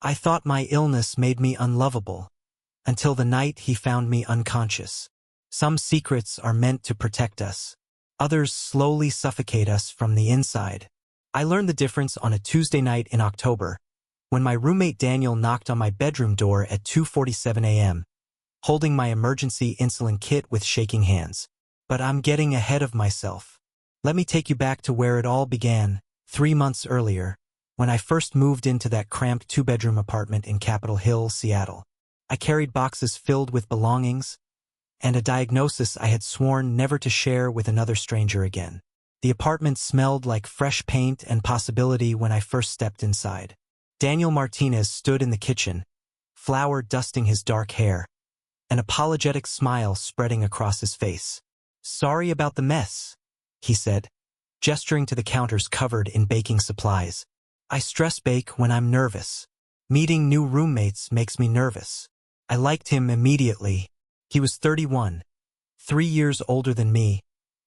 I thought my illness made me unlovable, until the night he found me unconscious. Some secrets are meant to protect us. Others slowly suffocate us from the inside. I learned the difference on a Tuesday night in October, when my roommate Daniel knocked on my bedroom door at 2:47 a.m., holding my emergency insulin kit with shaking hands. But I'm getting ahead of myself. Let me take you back to where it all began, 3 months earlier, when I first moved into that cramped 2-bedroom apartment in Capitol Hill, Seattle. I carried boxes filled with belongings, and a diagnosis I had sworn never to share with another stranger again. The apartment smelled like fresh paint and possibility when I first stepped inside. Daniel Martinez stood in the kitchen, flour dusting his dark hair, an apologetic smile spreading across his face. "Sorry about the mess," he said, gesturing to the counters covered in baking supplies. "I stress bake when I'm nervous. Meeting new roommates makes me nervous." I liked him immediately. He was 31, 3 years older than me,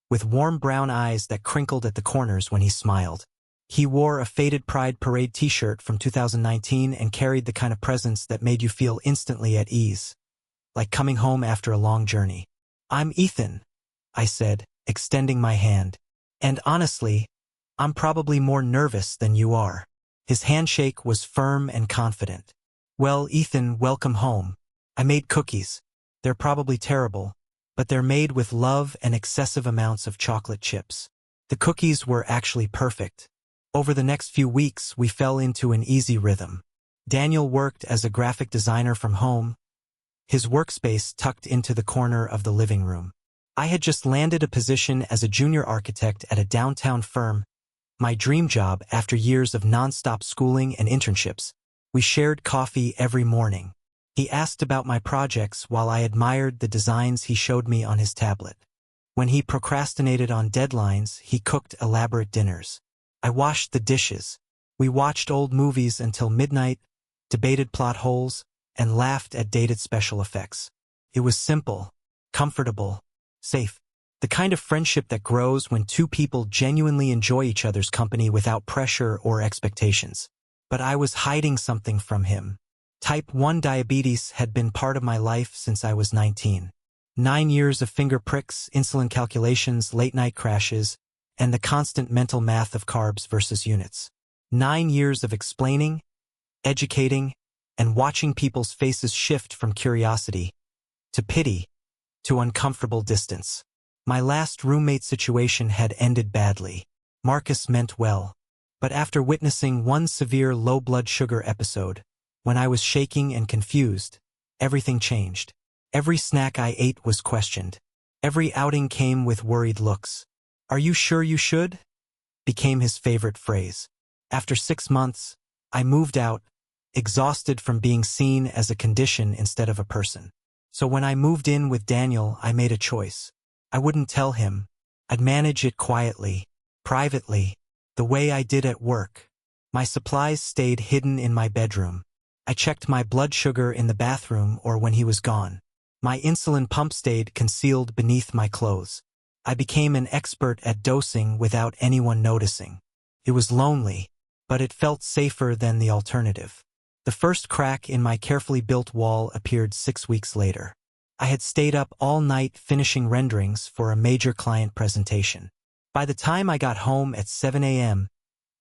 with warm brown eyes that crinkled at the corners when he smiled. He wore a faded Pride Parade t-shirt from 2019 and carried the kind of presence that made you feel instantly at ease, like coming home after a long journey. "I'm Ethan," I said, extending my hand. "And honestly, I'm probably more nervous than you are." His handshake was firm and confident. "Well, Ethan, welcome home. I made cookies. They're probably terrible, but they're made with love and excessive amounts of chocolate chips." The cookies were actually perfect. Over the next few weeks, we fell into an easy rhythm. Daniel worked as a graphic designer from home, his workspace tucked into the corner of the living room. I had just landed a position as a junior architect at a downtown firm, my dream job after years of nonstop schooling and internships. We shared coffee every morning. He asked about my projects while I admired the designs he showed me on his tablet. When he procrastinated on deadlines, he cooked elaborate dinners. I washed the dishes. We watched old movies until midnight, debated plot holes, and laughed at dated special effects. It was simple, comfortable, safe. The kind of friendship that grows when two people genuinely enjoy each other's company without pressure or expectations. But I was hiding something from him. Type 1 diabetes had been part of my life since I was 19. 9 years of finger pricks, insulin calculations, late-night crashes, and the constant mental math of carbs versus units. 9 years of explaining, educating, and watching people's faces shift from curiosity to pity to uncomfortable distance. My last roommate situation had ended badly. Marcus meant well. But after witnessing one severe low blood sugar episode, when I was shaking and confused, everything changed. Every snack I ate was questioned. Every outing came with worried looks. "Are you sure you should?" became his favorite phrase. After 6 months, I moved out, exhausted from being seen as a condition instead of a person. So when I moved in with Daniel, I made a choice. I wouldn't tell him. I'd manage it quietly, privately, the way I did at work. My supplies stayed hidden in my bedroom. I checked my blood sugar in the bathroom or when he was gone. My insulin pump stayed concealed beneath my clothes. I became an expert at dosing without anyone noticing. It was lonely, but it felt safer than the alternative. The first crack in my carefully built wall appeared 6 weeks later. I had stayed up all night finishing renderings for a major client presentation. By the time I got home at 7 a.m.,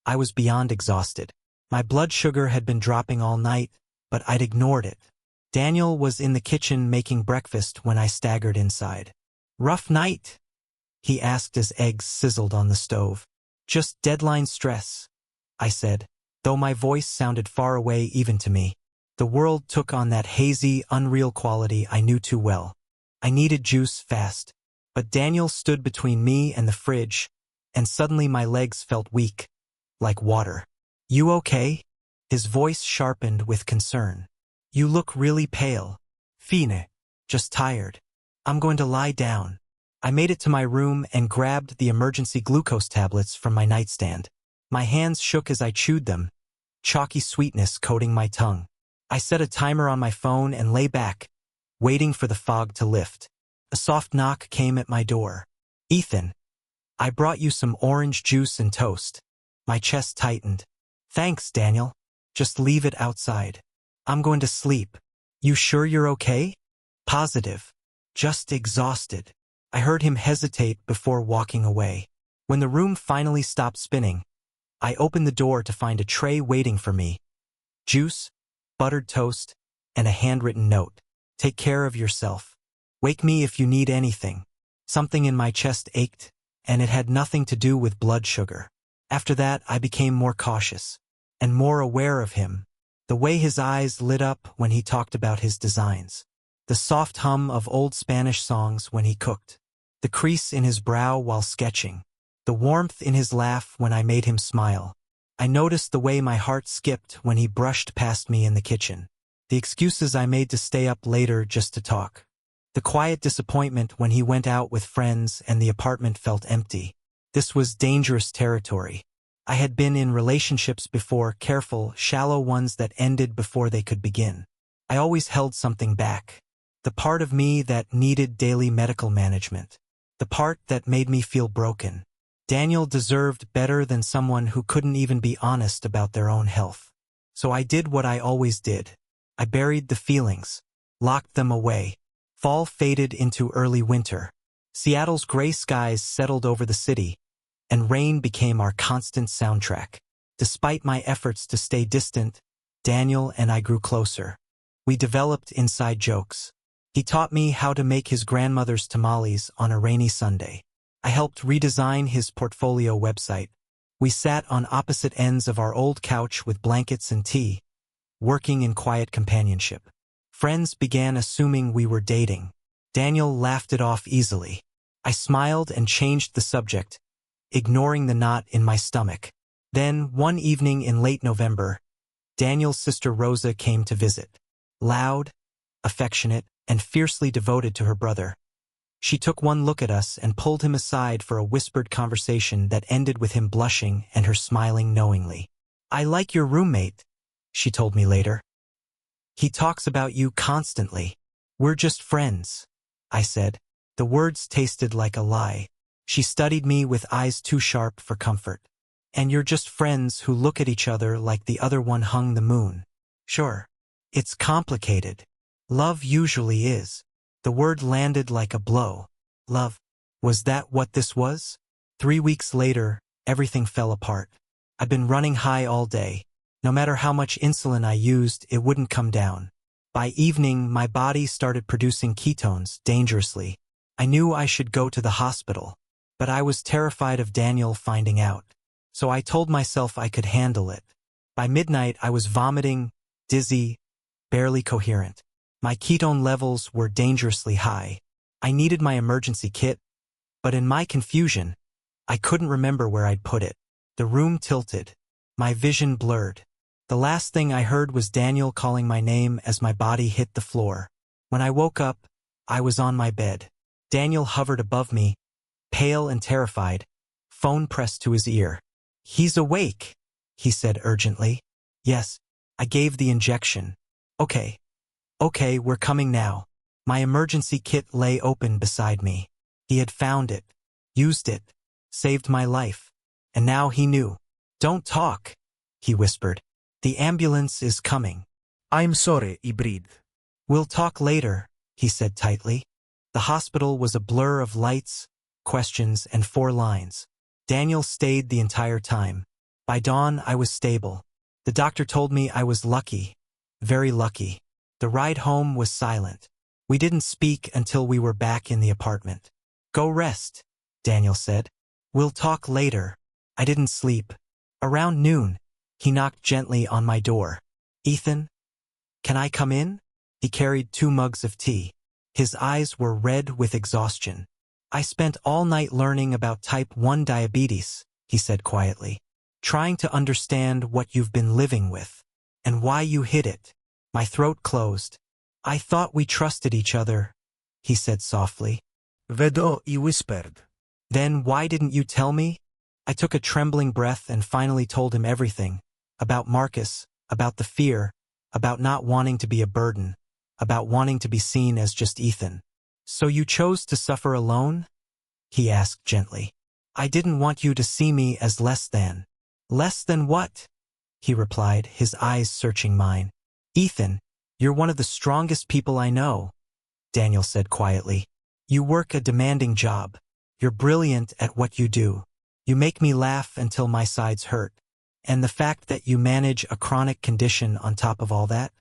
I was beyond exhausted. My blood sugar had been dropping all night, but I'd ignored it. Daniel was in the kitchen making breakfast when I staggered inside. "Rough night?" he asked as eggs sizzled on the stove. "Just deadline stress," I said, though my voice sounded far away even to me. The world took on that hazy, unreal quality I knew too well. I needed juice fast. But Daniel stood between me and the fridge, and suddenly my legs felt weak, like water. "You okay?" His voice sharpened with concern. "You look really pale." "Fine. Just tired. I'm going to lie down." I made it to my room and grabbed the emergency glucose tablets from my nightstand. My hands shook as I chewed them, chalky sweetness coating my tongue. I set a timer on my phone and lay back, waiting for the fog to lift. A soft knock came at my door. "Ethan, I brought you some orange juice and toast." My chest tightened. "Thanks, Daniel. Just leave it outside." I'm going to sleep. You sure you're okay? Positive. Just exhausted. I heard him hesitate before walking away. When the room finally stopped spinning, I opened the door to find a tray waiting for me. Juice, buttered toast, and a handwritten note. Take care of yourself. Wake me if you need anything. Something in my chest ached, and it had nothing to do with blood sugar. After that, I became more cautious and more aware of him. The way his eyes lit up when he talked about his designs. The soft hum of old Spanish songs when he cooked. The crease in his brow while sketching. The warmth in his laugh when I made him smile. I noticed the way my heart skipped when he brushed past me in the kitchen. The excuses I made to stay up later just to talk. The quiet disappointment when he went out with friends and the apartment felt empty. This was dangerous territory. I had been in relationships before, careful, shallow ones that ended before they could begin. I always held something back. The part of me that needed daily medical management. The part that made me feel broken. Daniel deserved better than someone who couldn't even be honest about their own health. So I did what I always did. I buried the feelings, locked them away. Fall faded into early winter. Seattle's gray skies settled over the city, and rain became our constant soundtrack. Despite my efforts to stay distant, Daniel and I grew closer. We developed inside jokes. He taught me how to make his grandmother's tamales on a rainy Sunday. I helped redesign his portfolio website. We sat on opposite ends of our old couch with blankets and tea, working in quiet companionship. Friends began assuming we were dating. Daniel laughed it off easily. I smiled and changed the subject, ignoring the knot in my stomach. Then, one evening in late November, Daniel's sister Rosa came to visit. Loud, affectionate, and fiercely devoted to her brother. She took one look at us and pulled him aside for a whispered conversation that ended with him blushing and her smiling knowingly. "I like your roommate," she told me later. "He talks about you constantly." "We're just friends," I said. The words tasted like a lie. She studied me with eyes too sharp for comfort. "And you're just friends who look at each other like the other one hung the moon." "Sure. It's complicated. Love usually is." The word landed like a blow. Love. Was that what this was? 3 weeks later, everything fell apart. I'd been running high all day. No matter how much insulin I used, it wouldn't come down. By evening, my body started producing ketones dangerously. I knew I should go to the hospital, but I was terrified of Daniel finding out. So I told myself I could handle it. By midnight, I was vomiting, dizzy, barely coherent. My ketone levels were dangerously high. I needed my emergency kit, but in my confusion, I couldn't remember where I'd put it. The room tilted. My vision blurred. The last thing I heard was Daniel calling my name as my body hit the floor. When I woke up, I was on my bed. Daniel hovered above me, pale and terrified, phone pressed to his ear. "He's awake," he said urgently. "Yes, I gave the injection." Okay, we're coming now." My emergency kit lay open beside me. He had found it, used it, saved my life. And now he knew. "Don't talk," he whispered. "The ambulance is coming." "I'm sorry, I breathe." "We'll talk later," he said tightly. The hospital was a blur of lights, questions, and 4 lines. Daniel stayed the entire time. By dawn, I was stable. The doctor told me I was lucky, very lucky. The ride home was silent. We didn't speak until we were back in the apartment. "Go rest," Daniel said. "We'll talk later." I didn't sleep. Around noon, he knocked gently on my door. "Ethan, can I come in?" He carried 2 mugs of tea. His eyes were red with exhaustion. "I spent all night learning about type 1 diabetes," he said quietly. "Trying to understand what you've been living with, and why you hid it." My throat closed. "I thought we trusted each other," he said softly. "Vedo," he whispered. "Then why didn't you tell me?" I took a trembling breath and finally told him everything. About Marcus, about the fear, about not wanting to be a burden, about wanting to be seen as just Ethan. "So you chose to suffer alone?" he asked gently. "I didn't want you to see me as less than." "Less than what?" he replied, his eyes searching mine. Ethan, you're one of the strongest people I know, Daniel said quietly. You work a demanding job. You're brilliant at what you do. You make me laugh until my sides hurt. And the fact that you manage a chronic condition on top of all that,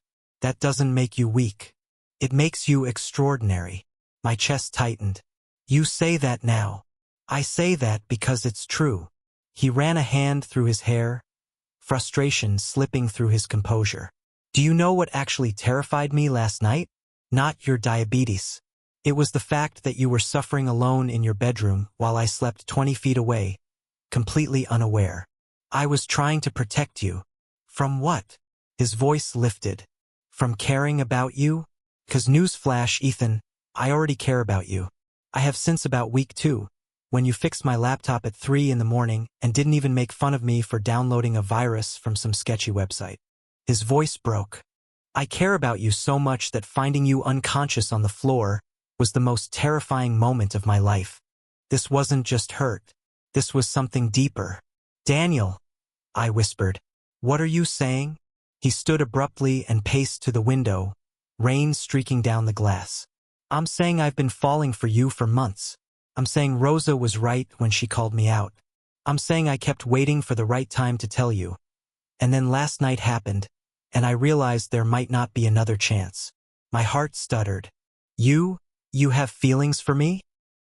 that doesn't make you weak. It makes you extraordinary. My chest tightened. You say that now. I say that because it's true. He ran a hand through his hair, frustration slipping through his composure. Do you know what actually terrified me last night? Not your diabetes. It was the fact that you were suffering alone in your bedroom while I slept 20 feet away, completely unaware. I was trying to protect you. From what? His voice lifted. From caring about you? 'Cause newsflash, Ethan, I already care about you. I have since about week 2, when you fixed my laptop at 3 in the morning and didn't even make fun of me for downloading a virus from some sketchy website. His voice broke. I care about you so much that finding you unconscious on the floor was the most terrifying moment of my life. This wasn't just hurt. This was something deeper. Daniel, I whispered. What are you saying? He stood abruptly and paced to the window, rain streaking down the glass. I'm saying I've been falling for you for months. I'm saying Rosa was right when she called me out. I'm saying I kept waiting for the right time to tell you. And then last night happened, and I realized there might not be another chance. My heart stuttered. You have feelings for me?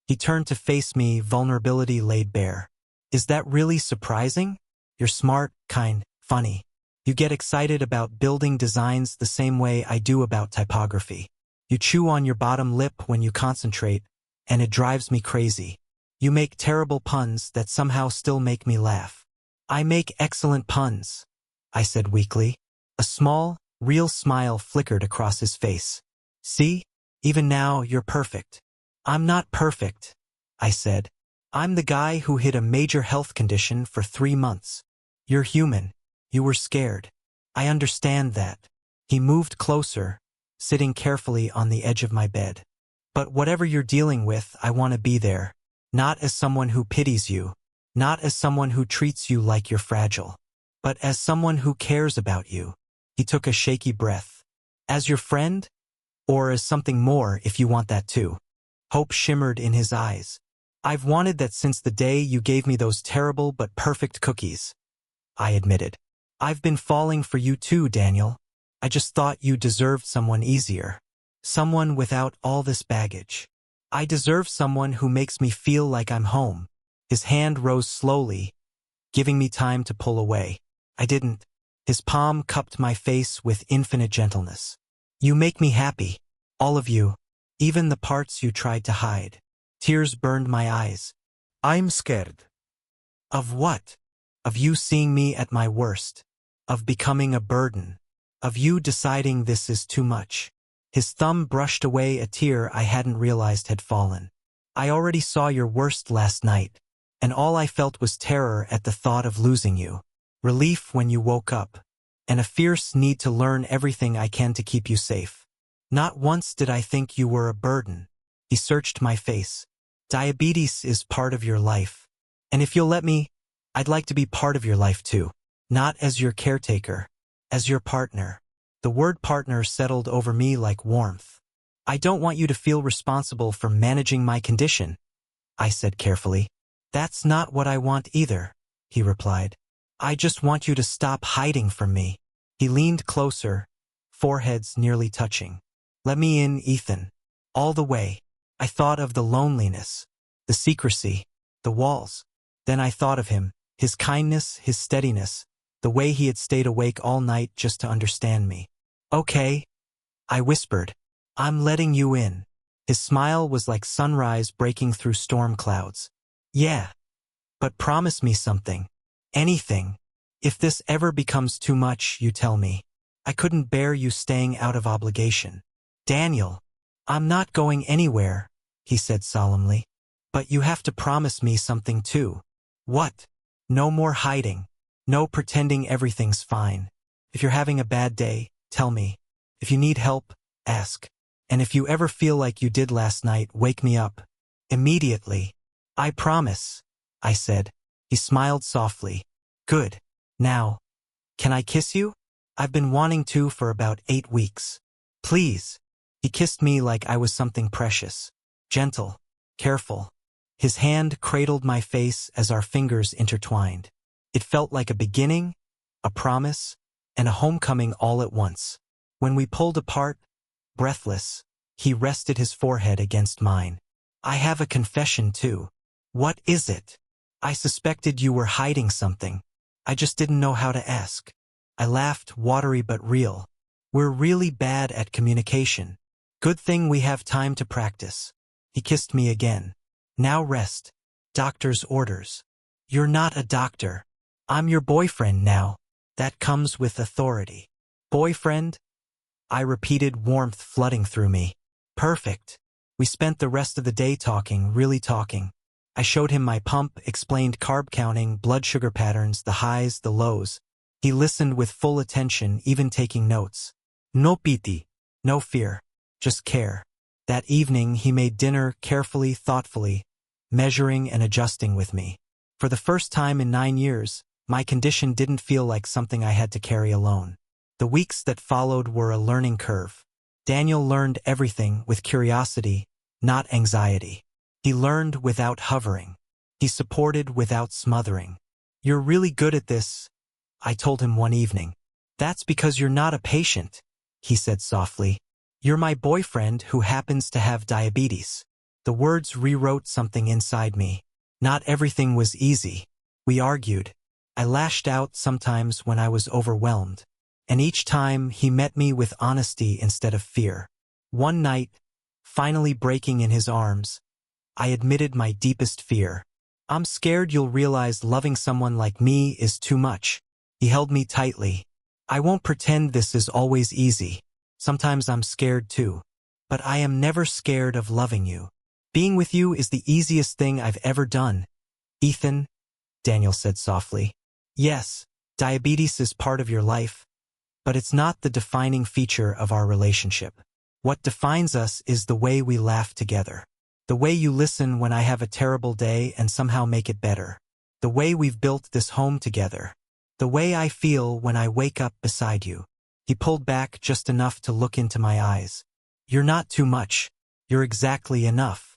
He turned to face me, vulnerability laid bare. Is that really surprising? You're smart, kind, funny. You get excited about building designs the same way I do about typography. You chew on your bottom lip when you concentrate, and it drives me crazy. You make terrible puns that somehow still make me laugh. I make excellent puns, I said weakly. A small, real smile flickered across his face. See? Even now, you're perfect. I'm not perfect, I said. I'm the guy who hid a major health condition for 3 months. You're human. You were scared. I understand that. He moved closer, sitting carefully on the edge of my bed. But whatever you're dealing with, I want to be there. Not as someone who pities you. Not as someone who treats you like you're fragile. But as someone who cares about you. He took a shaky breath. As your friend? Or as something more if you want that too. Hope shimmered in his eyes. I've wanted that since the day you gave me those terrible but perfect cookies, I admitted. I've been falling for you too, Daniel. I just thought you deserved someone easier. Someone without all this baggage. I deserve someone who makes me feel like I'm home. His hand rose slowly, giving me time to pull away. I didn't. His palm cupped my face with infinite gentleness. You make me happy. All of you. Even the parts you tried to hide. Tears burned my eyes. I'm scared. Of what? Of you seeing me at my worst. Of becoming a burden. Of you deciding this is too much. His thumb brushed away a tear I hadn't realized had fallen. I already saw your worst last night, and all I felt was terror at the thought of losing you. Relief when you woke up, and a fierce need to learn everything I can to keep you safe. Not once did I think you were a burden. He searched my face. Diabetes is part of your life. And if you'll let me, I'd like to be part of your life too. Not as your caretaker, as your partner. The word partner settled over me like warmth. I don't want you to feel responsible for managing my condition, I said carefully. That's not what I want either, he replied. I just want you to stop hiding from me. He leaned closer, foreheads nearly touching. Let me in, Ethan. All the way. I thought of the loneliness, the secrecy, the walls. Then I thought of him, his kindness, his steadiness, the way he had stayed awake all night just to understand me. Okay, I whispered. I'm letting you in. His smile was like sunrise breaking through storm clouds. Yeah. But promise me something. Anything. If this ever becomes too much, you tell me. I couldn't bear you staying out of obligation. Daniel, I'm not going anywhere, he said solemnly. But you have to promise me something too. What? No more hiding. No pretending everything's fine. If you're having a bad day, tell me. If you need help, ask. And if you ever feel like you did last night, wake me up. Immediately. I promise, I said. He smiled softly. Good. Now, can I kiss you? I've been wanting to for about 8 weeks. Please. He kissed me like I was something precious. Gentle. Careful. His hand cradled my face as our fingers intertwined. It felt like a beginning, a promise, and a homecoming all at once. When we pulled apart, breathless, he rested his forehead against mine. I have a confession too. What is it? I suspected you were hiding something. I just didn't know how to ask. I laughed, watery but real. We're really bad at communication. Good thing we have time to practice. He kissed me again. Now rest. Doctor's orders. You're not a doctor. I'm your boyfriend now. That comes with authority. Boyfriend? I repeated, warmth flooding through me. Perfect. We spent the rest of the day talking, really talking. I showed him my pump, explained carb counting, blood sugar patterns, the highs, the lows. He listened with full attention, even taking notes. No pity. No fear. Just care. That evening he made dinner carefully, thoughtfully, measuring and adjusting with me. For the first time in 9 years, my condition didn't feel like something I had to carry alone. The weeks that followed were a learning curve. Daniel learned everything with curiosity, not anxiety. He learned without hovering. He supported without smothering. You're really good at this, I told him one evening. That's because you're not a patient, he said softly. You're my boyfriend who happens to have diabetes. The words rewrote something inside me. Not everything was easy. We argued. I lashed out sometimes when I was overwhelmed. And each time he met me with honesty instead of fear. One night, finally breaking in his arms, I admitted my deepest fear. I'm scared you'll realize loving someone like me is too much. He held me tightly. I won't pretend this is always easy. Sometimes I'm scared too. But I am never scared of loving you. Being with you is the easiest thing I've ever done. Ethan, Daniel said softly. Yes, diabetes is part of your life, but it's not the defining feature of our relationship. What defines us is the way we laugh together. The way you listen when I have a terrible day and somehow make it better. The way we've built this home together. The way I feel when I wake up beside you. He pulled back just enough to look into my eyes. You're not too much. You're exactly enough.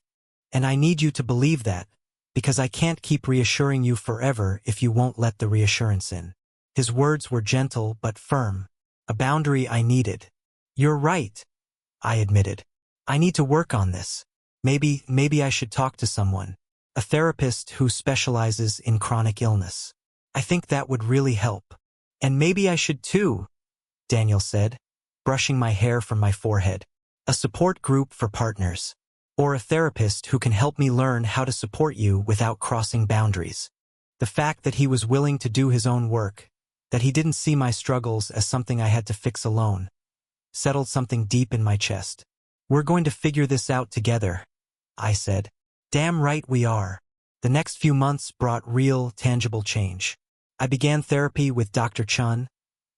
And I need you to believe that, because I can't keep reassuring you forever if you won't let the reassurance in. His words were gentle but firm. A boundary I needed. You're right, I admitted. I need to work on this. Maybe I should talk to someone. A therapist who specializes in chronic illness. I think that would really help. And maybe I should too, Daniel said, brushing my hair from my forehead. A support group for partners. Or a therapist who can help me learn how to support you without crossing boundaries. The fact that he was willing to do his own work, that he didn't see my struggles as something I had to fix alone, settled something deep in my chest. We're going to figure this out together, I said. Damn right we are. The next few months brought real, tangible change. I began therapy with Dr. Chun,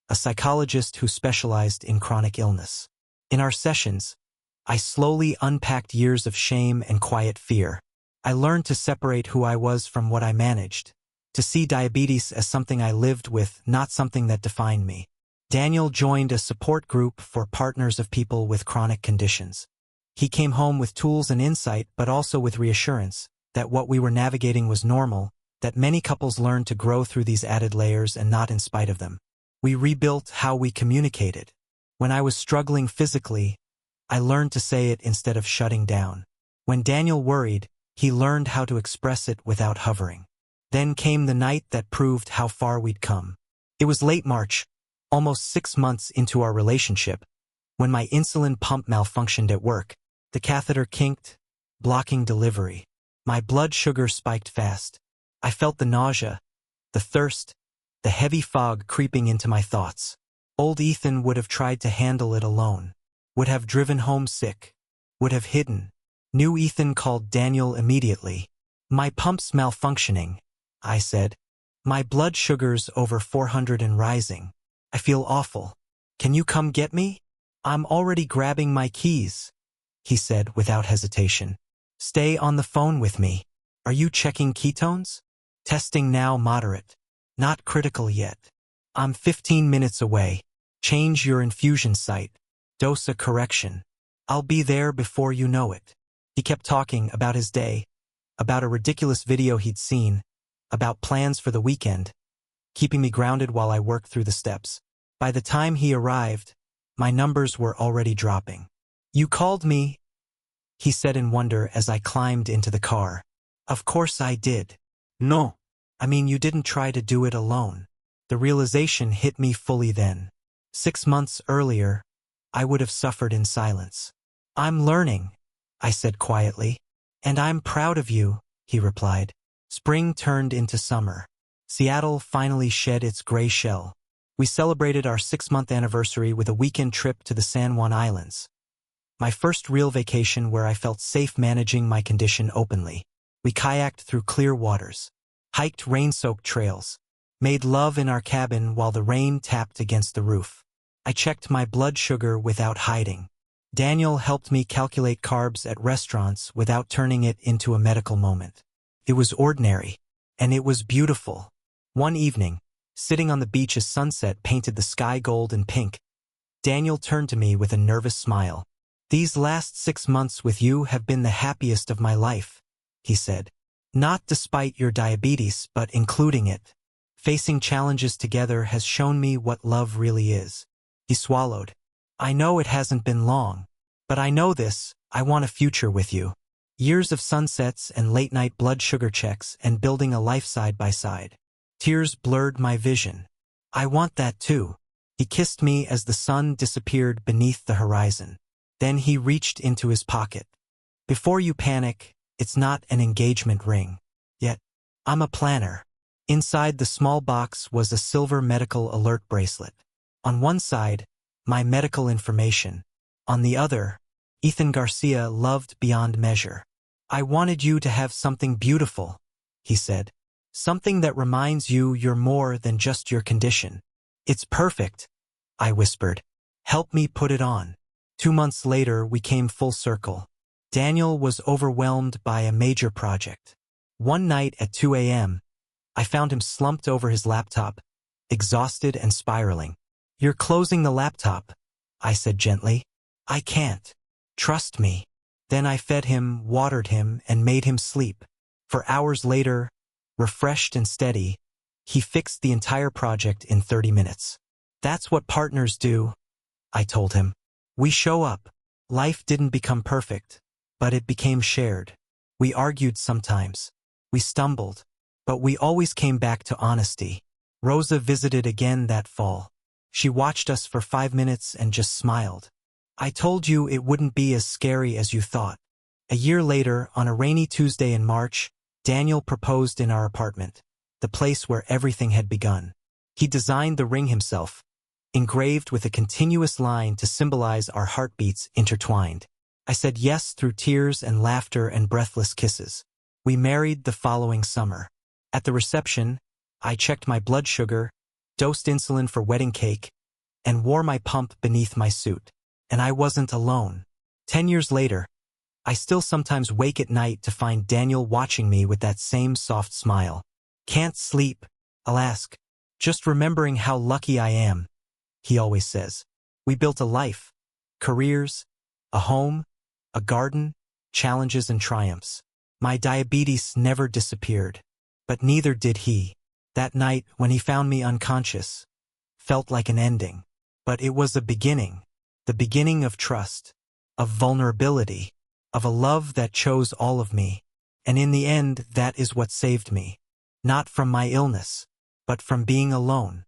a psychologist who specialized in chronic illness. In our sessions, I slowly unpacked years of shame and quiet fear. I learned to separate who I was from what I managed, to see diabetes as something I lived with, not something that defined me. Daniel joined a support group for partners of people with chronic conditions. He came home with tools and insight, but also with reassurance that what we were navigating was normal, that many couples learn to grow through these added layers and not in spite of them. We rebuilt how we communicated. When I was struggling physically, I learned to say it instead of shutting down. When Daniel worried, he learned how to express it without hovering. Then came the night that proved how far we'd come. It was late March, almost 6 months into our relationship, when my insulin pump malfunctioned at work. The catheter kinked, blocking delivery. My blood sugar spiked fast. I felt the nausea, the thirst, the heavy fog creeping into my thoughts. Old Ethan would have tried to handle it alone, would have driven home sick, would have hidden. New Ethan called Daniel immediately. My pump's malfunctioning, I said. My blood sugar's over 400 and rising. I feel awful. Can you come get me? I'm already grabbing my keys, he said without hesitation. Stay on the phone with me. Are you checking ketones? Testing now moderate. Not critical yet. I'm 15 minutes away. Change your infusion site. Dose a correction. I'll be there before you know it. He kept talking about his day, about a ridiculous video he'd seen, about plans for the weekend, keeping me grounded while I worked through the steps. By the time he arrived, my numbers were already dropping. "You called me," he said in wonder as I climbed into the car. "Of course I did. No. I mean, you didn't try to do it alone." The realization hit me fully then. 6 months earlier, I would have suffered in silence. "I'm learning," I said quietly. "And I'm proud of you," he replied. Spring turned into summer. Seattle finally shed its gray shell. We celebrated our 6-month anniversary with a weekend trip to the San Juan Islands. My first real vacation where I felt safe managing my condition openly. We kayaked through clear waters, hiked rain-soaked trails, made love in our cabin while the rain tapped against the roof. I checked my blood sugar without hiding. Daniel helped me calculate carbs at restaurants without turning it into a medical moment. It was ordinary, and it was beautiful. One evening, sitting on the beach as sunset painted the sky gold and pink, Daniel turned to me with a nervous smile. "These last 6 months with you have been the happiest of my life," he said. "Not despite your diabetes, but including it. Facing challenges together has shown me what love really is." He swallowed. "I know it hasn't been long, but I know this: I want a future with you. Years of sunsets and late-night blood sugar checks and building a life side by side." Tears blurred my vision. "I want that too." He kissed me as the sun disappeared beneath the horizon. Then he reached into his pocket. "Before you panic, it's not an engagement ring. Yet, I'm a planner." Inside the small box was a silver medical alert bracelet. On one side, my medical information. On the other, Ethan Garcia loved beyond measure. "I wanted you to have something beautiful," he said. "Something that reminds you you're more than just your condition." "It's perfect," I whispered. "Help me put it on." 2 months later, we came full circle. Daniel was overwhelmed by a major project. One night at 2 a.m., I found him slumped over his laptop, exhausted and spiraling. "You're closing the laptop," I said gently. "I can't. Trust me." Then I fed him, watered him, and made him sleep. For hours later, refreshed and steady, he fixed the entire project in 30 minutes. "That's what partners do," I told him. "We show up." Life didn't become perfect, but it became shared. We argued sometimes. We stumbled, but we always came back to honesty. Rosa visited again that fall. She watched us for 5 minutes and just smiled. "I told you it wouldn't be as scary as you thought." A year later, on a rainy Tuesday in March, Daniel proposed in our apartment, the place where everything had begun. He designed the ring himself, engraved with a continuous line to symbolize our heartbeats intertwined. I said yes through tears and laughter and breathless kisses. We married the following summer. At the reception, I checked my blood sugar, dosed insulin for wedding cake, and wore my pump beneath my suit. And I wasn't alone. 10 years later, I still sometimes wake at night to find Daniel watching me with that same soft smile. "Can't sleep," I'll ask. "Just remembering how lucky I am," he always says. We built a life, careers, a home, a garden, challenges and triumphs. My diabetes never disappeared, but neither did he. That night, when he found me unconscious, felt like an ending. But it was a beginning. The beginning of trust, of vulnerability, of a love that chose all of me. And in the end, that is what saved me. Not from my illness, but from being alone.